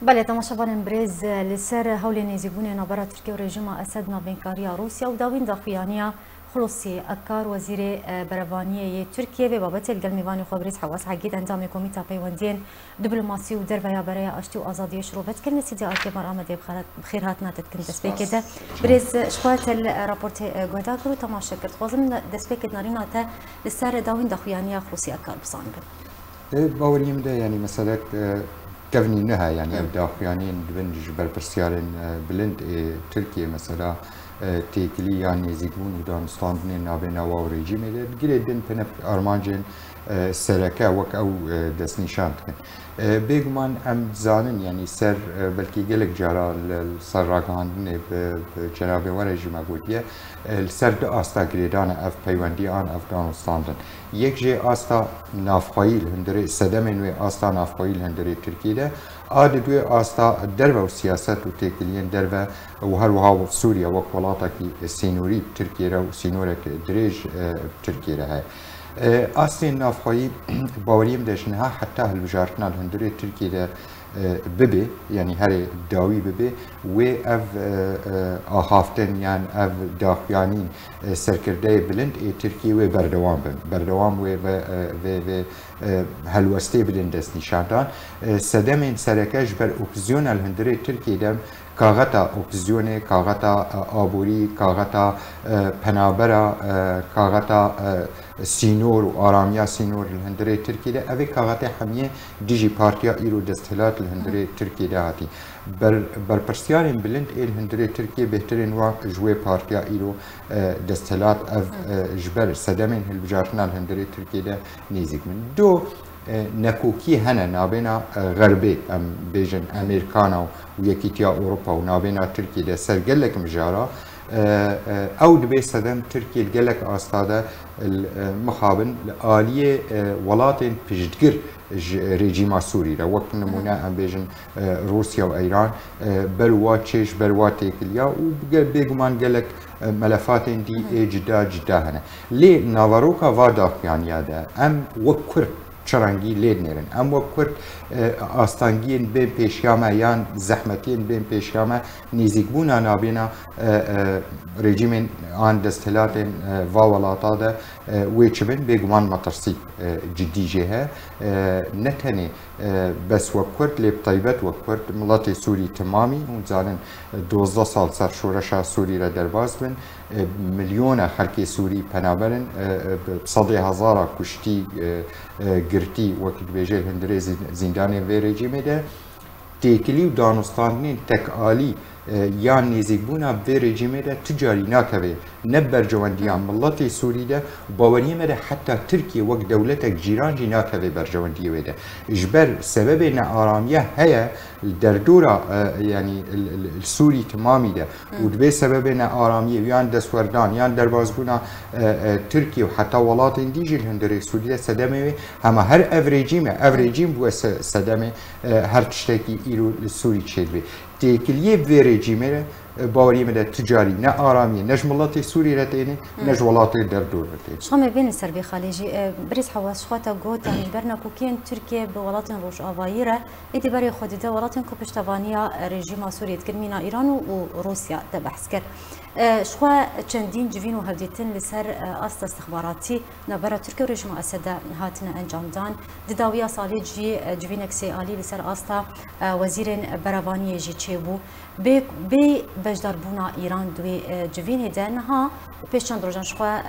بله تماشاوان برز لسر هول نزیبون نبرد ترکیه و رژیم اسد نابینکاری روسیا و داوین داخویانیا خلصی اکار وزیر بروانی ترکیه و بابت الگلمیوانی خبرز حواس حقیقت انجام کمیته پیوندین دیپلماسی و دربیا برای آشتی و آزادی شروبت کردن سیدی آتی مر آمده بخیر هات ناتت کن دست بکده برز شقات الرابورت گودا کرو تماشا کرد خوازم دست بکد نارینا تا لسر داوین داخویانیا خلصی اکار بسان بن باوریم ده يعني مثلا كفني نها يعني ابدا اخوانين بن جبل برسيارن بلند تركيا مثلا تيكلي يعني زيدون ودانستان بن نابنا و ريجيم ده جريدن بنف ارمانجن سركا وك او دسنيشان كن بيغمان ام زانن يعني سر بلكي جلك جارا السراغان بجناب ورجيم اقوليه السر استا جريدان اف بيوندي ان اف دانستان یک جه آستا نافخایل هندری سدمن و آستا نافخایل هندری ترکیه ده آد دوی آستا درو و سیاست و تکلیین درو و هر وها سوریا و ولاتا کی سینوری ترکیه را و سینوره که دریج ترکیه را ہے آستی نافخایی باوریم داشتن ها حتی هلوجارتنا هندری ترکیه ده ببه يعني هري داوي ببه و اف آخافتن يعني اف داخيانين سركرداي بلند تركي و بردوام و هلوستي بلند دست نشاندان سدمين سركاش بر اوبزيون الهندري تركي دم كاغتا اوبزيوني كاغتا آبوري كاغتا پنابرا كاغتا سينور و آراميا سينور الهندري تركي ده اوه كاغتا حميه ديجي بارتيا ايرو دستهلات الهندري تركي ده هاتي بر پرسیارین بلند الهندری ترکیه بهترین و جوی پارتیا ایرو دستهلات اف جبر سدمین هلبجارتنا الهندری ترکیه ده نزدیک من دو نکوکی هنه نابینا غربی ام بیجن امریکانا و یکیتیا اوروپا و نابینا ترکیه ده سرگلک مجارا او دبي صدم تركيا الجلك استاده المخابن الاليه ولاتن بجدقر ريجيما سوري را وقت نمونه ام بيجن روسيا وايران بروا تشيش بروا تيكليا وبيجمان جلك ملفات دي جدا جدا هنا لي نافاروكا وادا يعني هذا ام وكر چرانگی لید نیرن ام وکرد آستانگین بین پیشیامه یان زحمتین بین پیشیامه نیزیگبونا نابینا رژیم آن دستهلات و ولاتا ده ویچبن بگمان مطرسی جدی جهه نتنی بس وکرد لیب طیبت وکرد ملت سوری تمامی اون زانن 12 سال سر شورش سوری را درباز بن مليون خلق سوري پنابرن بصدي هزارة كشتي گرتي وقت بيجي الهندري زنداني في رجيمه ده تيكلي و دانستانين تك آلي یان نزیکبونا به رژیم ده تجاری ناکوه نبر جواندیان ملت سوری ده باوری مده حتی ترکیه وقت دولتک جیران جی ناکوه بر جواندیه ده اجبر سبب نارامیه هیا در دورا یعنی السوری تمامی ده و به سبب نارامیه یان دستوردان یان دربازبونا ترکیه و حتی ولات دیجی الهندری سوری ده صدمه همه هر افریجیم بو صدمه هر تشتکی ایرو سوری چیدوه تيكليه في ريجيمه باوري مدى تجاري نا آرامية نج ملاتي سوري رتيني نج ولاتي دردور رتيني شو ما بين السربي خليجي بريز حواس شخوتا قوت يعني برنا كوكين تركيا بولاتين روش آفايرة إدي بري خود ده ولاتين كوبشتوانيا ريجيما سوريا تكرمينا إيران وروسيا تبحث كر شخوا چندين جوين وهوديتن لسر أستا استخباراتي نبرا تركيا وريجيم أسد هاتنا أنجام دان دداوية صالي جوينك سي آلي لسر أستا وزير برواني جي تشيبو بي بجدار بونا إيران دوي جوين هدنها پیشان دروجان شخوا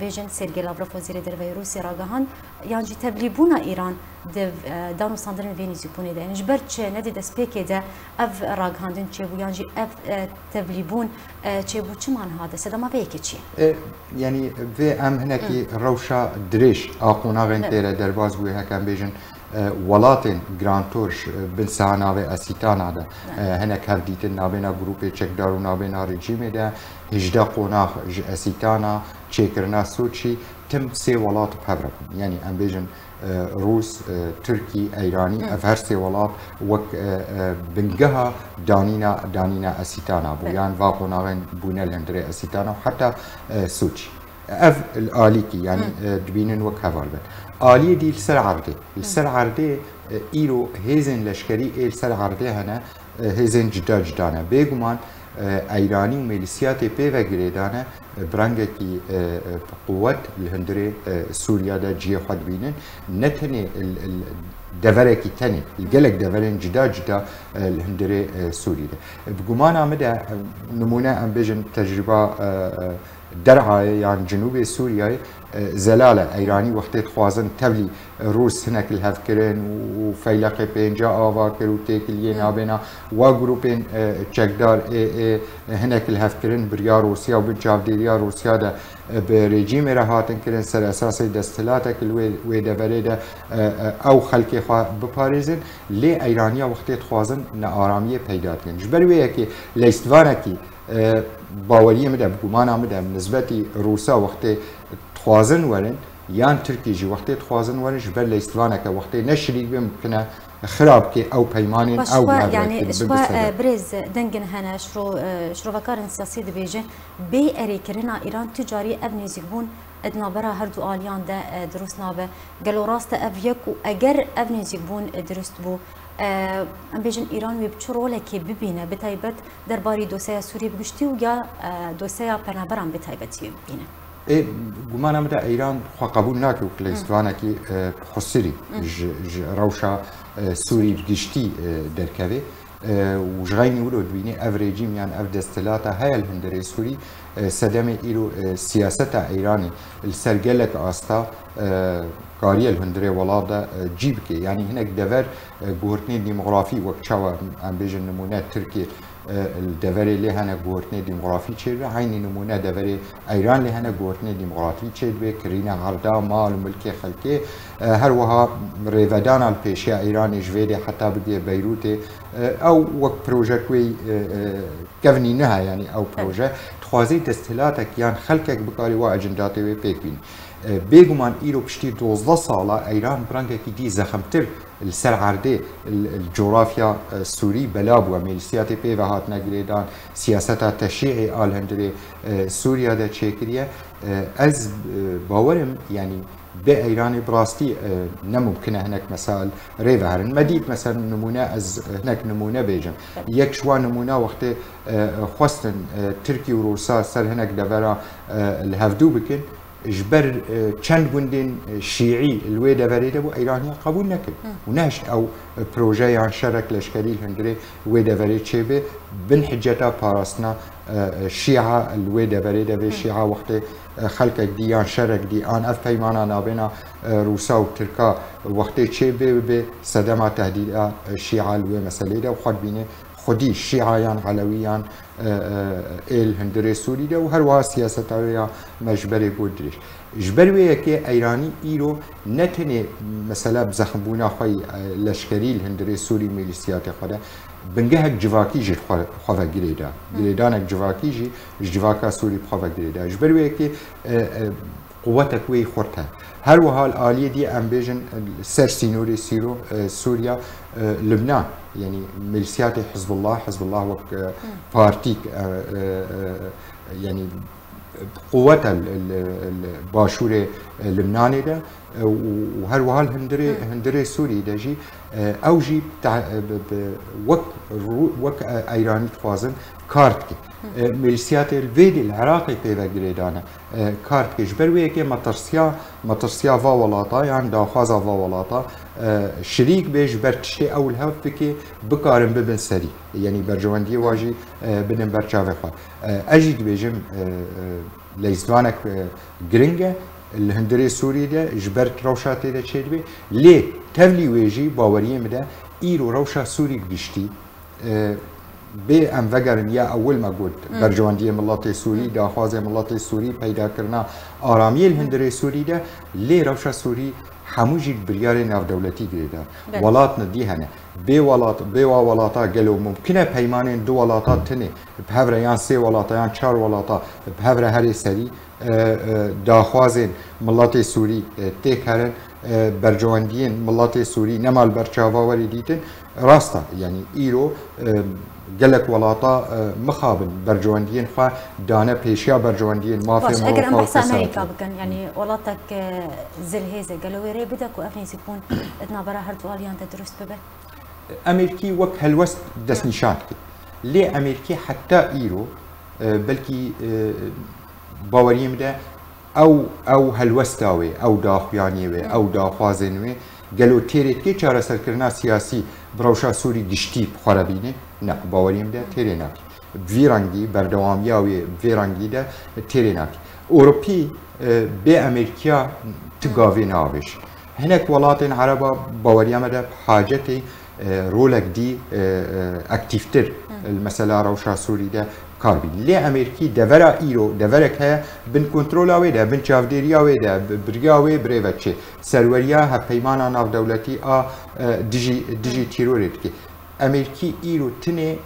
بیجن سرگی لاوروف وزیر دروی روسیه راگهان یعنی تبلی بونا ایران دانو ساندرن وینیزی بونه ده یعنی جبر چه ندی دست پیک ده اف راگهاندن چه بو یعنی اف تبلی بون چه بو چه من هذا سدما ویکی چی یعنی و ام هنکی روشا دریش آقونا غنتیره درباز بوی هکم بیجن ولاتن گرانتورش بنسانا و اسیتانا ده هنک هفدیتن نابینا گروپ چکدار و نابینا رژیم ده هجده قوناخ اسیتانا چکرنا سوچی تم سه ولات بحبركم يعني ام بيجن روس تركي ايراني اف هر سه ولات وك بنجها دانينا اسيتانا بويان واقونا بونا الهندري اسيتانا وحتى سوتشي اف الاليكي يعني دبينن وك هفالبن آلیه دی لسر عرضه ایرو هیزن لشکری ایل سر عرده هنه هیزن جدا جدانه بگمان ایرانی و میلیسیات پیوه گریدانه برانگه کی قوت الهندره سوریا دا جیه خود بینن نتنه دفره کی تنی الجلك دفرين جدا جدا الهندره سوري ده بگمان آمده نمونه ام بيجن تجربه درعای يعني جنوب سوريا زلاله ايراني وقت خوازن تبلي روس هناك الهفكرين وفيلق بينجا آواكر وتيكليه نابنا وجروبين تشكدار هناك الهفكرين بريا روسيا وبنجافديريا روسيا ده بريجيم رهاتن كرن سر اساس دستلاتك الوي دفريده او خلقي بباريزن لي ايرانيا وقت خوازن ناراميه پیدا كن جبروي كي ليستوانكي باوريه مده بگمانه مده نسبتي روسا وقت خوازن ورن یان ترکی جی وقتی خوازن ورش بر لیستوانه که وقتی نشریک بمکنه خراب که او پیمانین او يعني شوا برز دنگن هنا شرو وكارن سياسي دبيجه بي اريكرنا ايران تجاري ابني زيبون ادنا برا هردو اليان ده درست نابه قالوا راست افيك واجر ابني زيبون درست بو ام بيجن ايران وبچرو لكي ببينه بتايبت درباري دوسيا سوري بگشتي ويا دوسيا پنابران بتايبتي ببينه ايه گمان امده ایران خو قبول ناکه و لیستوانه کی خسری روشا سوری بگشتی درکوه و جغینی ولو دوینی اف رژیم یان اف دستلاتا های الهندره سوری سدم ایرو سیاست ایرانی السرگلک آستا کاری الهندره ولاده جیب که یعنی هناك دور گوهرتنی دیموغرافی وکچاوا ام بیجن نمونه ترکیه الدوري اللي هنا جورتني ديموغرافي تشيل عيني نمونه دوري ايران اللي هنا جورتني ديموغرافي تشيل بكرينا عرضا مال ملكي خلكي هروها ريفادان البيشيا ايراني جويدي حتى بدي بيروت او وك بروجيت وي كفني نها يعني او بروجيت تخوازي دستلاتك يعني خلكك بكاري وا اجنداتي وي بيكين بيغمان ايرو بشتي 12 ساله ايران برانكي دي زخمتر السر عرده الجغرافيا السوري بلاب وميلسيات بيفهات نجريدان سياسة تشيعي آل هندري سوريا دا تشيكريا از باورم يعني بإيراني براستي نممكن هناك مسائل ريفهرن مديد مثلا نمونه از هناك نمونه بيجم يك شوان نمونه وقت خواستن تركي وروسا سر هناك دفرا الهفدو بكن جبر چند گوندین شیعی الوی دفریده بو ایرانی قبول نکرد و نهشت او پروژه عن شرک لشکری هندره وی دفرید چه به بن حجتا پاراستنا شیعه الوی دفریده به شیعه وقت خلق دی عن شرک دی آن اف پیمانا نابینا روسا و ترکا وقت چه به صدمه تهدید شیعه الوی مسئله ده و خود بینه خودی شیعیان علویان ایل هندره سوری ده و هر وها سیاست ها مجبری گودریش جبرویه که ایرانی ایرو نتنه مثلا بزخم بونا خواه لشکری الهندره سوری میلیسیات خواه بنگه هک جواکی جی خواه گریده گریدان هک جواکی جی جواکا سوری خواه گریده جبرویه که قوتك وي خورتها هر وها الآلية دي ام بيجن سر سينوري سيرو سوريا لبنان يعني ميليسيات حزب الله وك بارتيك يعني قوتها الباشور اللبناني ده وهر وها الهندري سوري ده جي او جي وك ايراني تفازن كارتكي ميليسيات الفيدي العراقي بيبا جريدانا كارت كجبروي كي مطرسيا فا ولاطا يعني داخازا فا ولاطا شريك بيج برتشي اول هفكي بكارن ببن سري يعني برجواندي واجي بن برشافخا اجي بيجم ليزوانك جرينجا الهندري سوري ده جبرت روشاتي ده تشيدبي ليه تفلي ويجي باوريه مده ايرو روشا سوري گشتي بي ام وگرن یا اول ما گفت برجواندی ملت سوری داخواز ملت سوری پیدا کرنا آرامی الهندره سوری ده لی روشا سوری هموجی بریار ناف دولتی گریده ولات ندی هنه بی ولاتا گلو ممکنه پیمان دو ولاتا تنه بهور یان سه ولاتا یان چهار ولاتا بهور هر سری داخواز ملت سوری تکرن برجواندین ملت سوری نمال برچاواوری دیتن راسته یعنی ایرو گلک ولاتا مخابن برجواندین خوا دانه پیشیا برجواندین مافی باش اگر ام بحث امریکا بکن یعنی ولاتك زلهزه قالوا يري بدك وافني يكون ادنا برا هرد واليان تدرس ببه امریکی وک هلوست دست نشان کرد لی امریکی حتی ایرو بلکی باوریم ده او هلوستاوی او داخویانیوی او داخوازنوی گلو تیرت که چاره سرکرنا سیاسی بروشا سوری گشتی بخوربینه نه باوریم ده تیره نکی ویرانگی بردوامیاوی ویرانگی ده تیره نکی اوروپی به امریکا تقاوی ناوش هناك ولاتن عربا باوریم ده حاجتی رولك دي اكتيفتر المسألة روشا سوري ده كاربين لي امريكي دفرا ايرو دفرك هي بن كنترولا ويدا بن شافديريا ويدا برغاوي بريفاتشي سروريا هبيمانا ناف دولتي ديجي تيروريتكي امريكي ايرو تني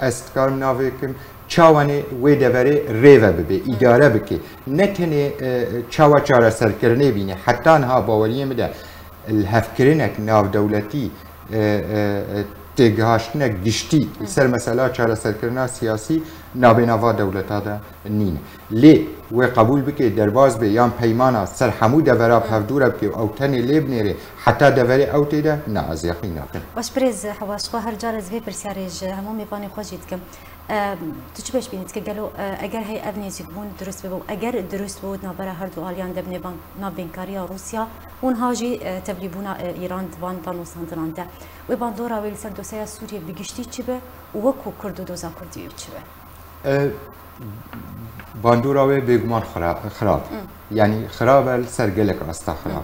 استكار نافيكم چاوانه وی دوره ریوه ببه اداره بکه نتنه چاوا چاره سرکرنه بینه حتی انها باوریم ده الهفکرینک ناف دولتی تگهاشتنه گشتی سر مسئله چاره سرکرنه سیاسی نابیناوا دولتا ده نینه لی و قبول بکه درباز به یان پیمانا سر همو دوره بهفدوره بکه او تنی لیب نیره حتی دوره او تیده نه از یقین نکن باش برز حواش خو هر جار زوی پرسیارج همو میبانی خوشید کم تو چی باش بینید که گلو اگر هی اونیزی بون درست ببو اگر درست بود نابره هر دو آلیان دبنه نابینکاریا روسیا اون هاجی تبلیبونا ایران دوان دانو ساندرانده و باندورا ویل سر دوسیا سوریه بگشتی چی به و وکو کرد و دوزا کردیو چی به باندورا وی بگمان خراب یعنی خراب سرگلک استا خراب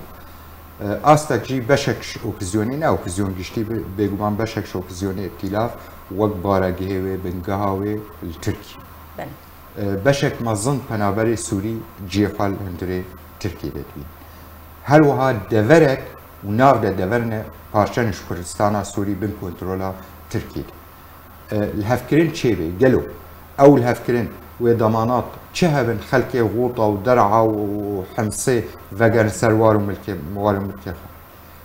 استا جی بشکش اوکزیونی نه اوکزیون گشتی بگمان بشکش اوکزیونی ائتلاف وەک بارەگەهێوێ بنگەهاوێ ترکی بەشێک مەزن پەنابەری سووری جێخال هەندرێ ترکی دەبین هەروەها دەڤەرێک و ناودە دەڤەرنە پارچەنش کوردستانە سووری بن کۆنترۆلا ترکی هەفکردن چێبێ گەلو ئەو هەفکردن وێ دەمانات چه هەبن خەلکێ غوڵتە و دەرعا و حەمسێ ڤەگەر سەروار و ملکێ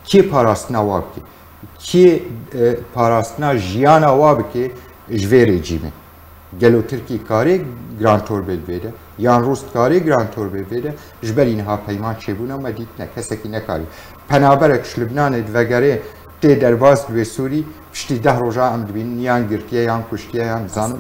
کێ پاراستنا وا بکێ کی پاراستنا جیانا وابکه جوی رژیمه گلو ترکی کاری گرانتور بده یان روس کاری گرانتور بده جبری اینها پیمان چبونه مدید نه کسی که نکاری پنابرک لبنان دوگره تی درباز به سوری پشتی 10 روزا ام دبین یان گرتیه یان کشتیه یان زانم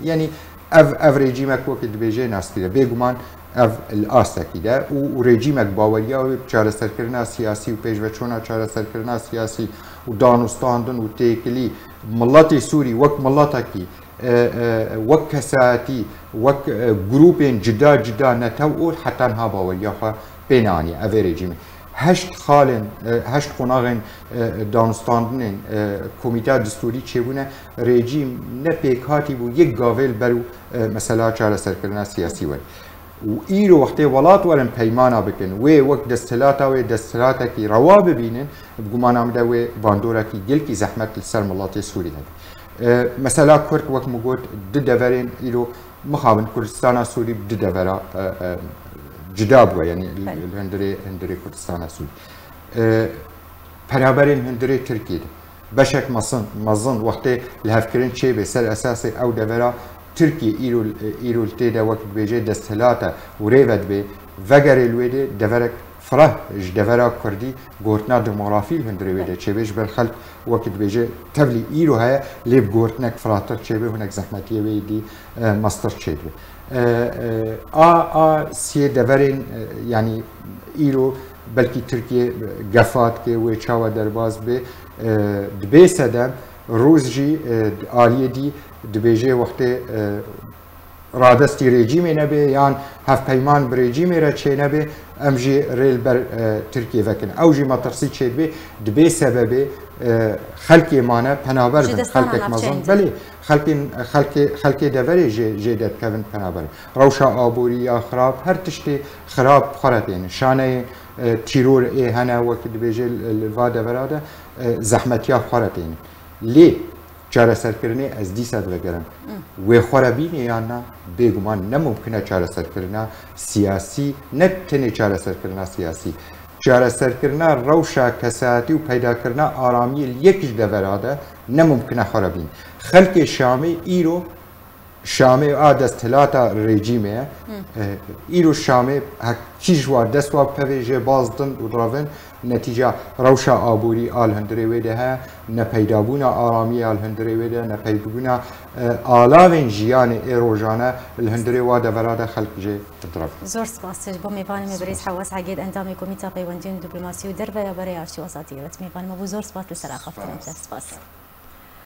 یعنی اف رژیمه کو که دبیجه ناستیده بگمان اف الاسکیده و رژیمک باوریا و چاره سرکردن سیاسی و پیشوچونا چاره سرکردن سیاسی و دانستاندن و تیکلی ملت سوری وک ملتکی وک کساتی وک گروپین جدا نتوول حتی انها باوریا خوا بینانی اف رژیمه هشت قناغن دانستاندن کمیته دستوری چبونه رژیم نه پیکاتی بو یک گاول برو مثلا چاره سرکردن سیاسی ولی و ایرو وقتی ولات ورن پیمانا بکن و وقت دستلاتا کی روا ببینن بگمان آمده و باندورا کی گل کی زحمت لسر ملت سوری هد مثلا کرد وقت مگود دورین ایرو مخابن کردستان سوری دورا جدا بوا یعنی هندری کردستان سوری پنابرین هندری ترکی بشک مزن وقتی لهفکرین چه به سر اساس او دورا ترکی ایرول تیدا وقت بیجه دستلاتا و ریود به وگر الویده دورک فرح دورا کردی گورتنا دموغرافی هندری ویده چه بیش بالخلق وقت بیجه تبلی ایرو های لیب گورتنک فراتر چه بی هنک زحمتی ویدی مستر چه بی سی دورین یعنی ایرو بلکی ترکیه گفات که و چاوا درباز به دبی سدم روز جی آلیه دی دبیجه وقتی رادستی رژیمی نبی یان هف پیمان بر رژیمی را چه نبی امجی ریل بر ترکیه وکن او جی مطرسی چه بی دبی سبب خلقی مانه پنابر بن خلقک مزن بلی خلقی دوری جدت کون پنابر روشا آبوری یا خراب هر تشتی خراب خورتین شانه تیرور ای هنه وقت دبیجه الوا دوراده زحمتیا خورتین لی چاره سرکردنی از دیسد وگرم و خرابینی یا نه بگمان نممکنه چاره سرکردن سیاسی نه تنی چاره سرکردن سیاسی چارەسەرکردنا ڕەوشە کەساتی و پەیداکردنا ئارامی یەکیش دەڤەرادە نەممکنە خۆرەبین خەلکێ شامێ ئیرۆ شامێ ئا دەستهلاتا ڕێجیمەیە ئیرۆ شامێ کیژوا دەستوا پەوێژێ بازدن و ڕەڤن نەتیجە ڕەوشە ئابووری ئال هەندرێ وێدە هەیە نەپەیدابوونا ئارامی ئال هەندرێ وێدە نەپەیدبوونا ئالاوێن ژیانی ئێ ڕۆژانە لە هەندرێ وا دەڤەرادە خەڵکژێ درڕ زۆر سپاسش بۆ میوانێ بەرز حواس حەگێت ئەندامی کۆمیتا پەیوەندی دیپلۆماسی و دەربەیە بەرەی ئارشی وەساتیەوەت میوانمە بوو زۆر سپاس لە سەر ئاخافتنت سپاس